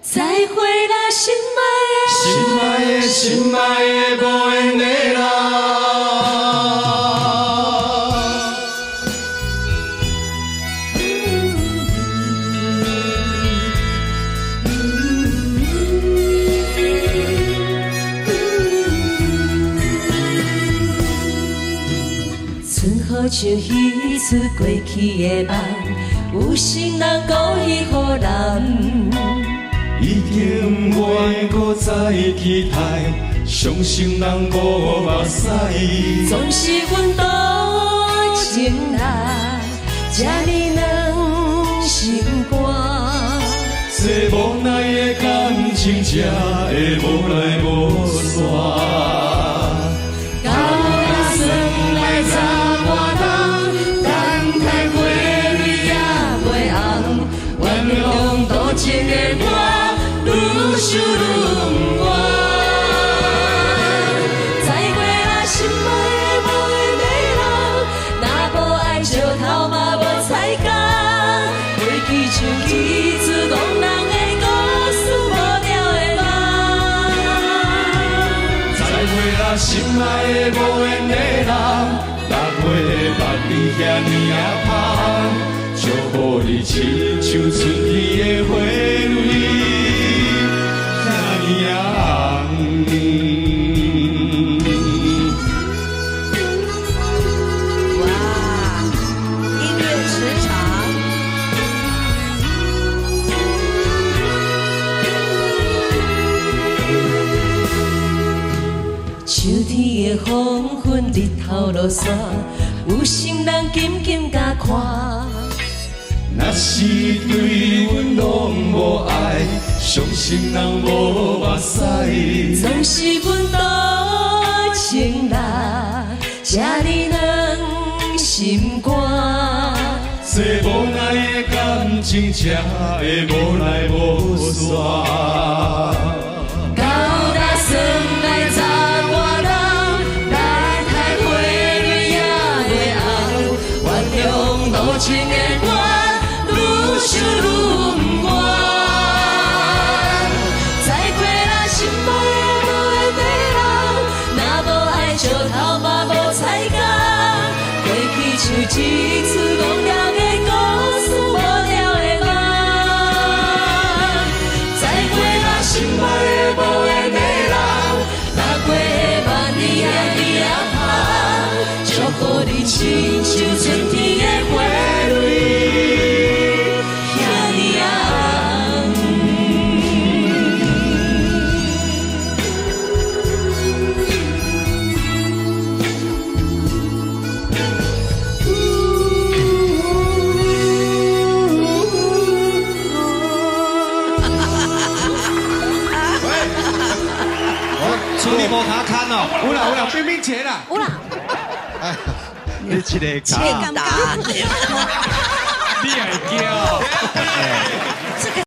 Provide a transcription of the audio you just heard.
再会啦，心爱的无缘的人。春好像彼出过去的梦，有心人故意予人。已经不愿搁再期待，伤心人无目屎。总是阮多情人，这呢软心肝。这无奈的感情，才会无来无散。到甲算来查我人，等待花蕊也袂红，原谅多情的我。愈想愈不愿，再会啦，心爱的无缘的人，若无爱石头嘛无彩工，过去像起出憨人的故事，无聊的梦。再会啦，心爱的无缘的人，六月捌你遐尼啊香，祝福你亲像春天的花蕊。秋天的黄昏，日头落山，有心人紧紧甲看。若是对阮拢无爱，伤心人无目屎。总是阮多情人，这呢软心肝。这无奈的感情，才会无来无散。到达算来查我人，等待花蕊也袂红，原谅多情的我。愈想愈不愿，再会啦，心爱的无缘的人，若无爱石头嘛无彩工，过去像一出憨了的故事，无聊的梦。再会啦，心爱的无缘的人，六月的捌你遐尼啊香，祝福你亲像春天的花蕊。处理无卡看哦，有啦，冰冰钱啦，有啦，哎，你这个切尴尬。你会叫？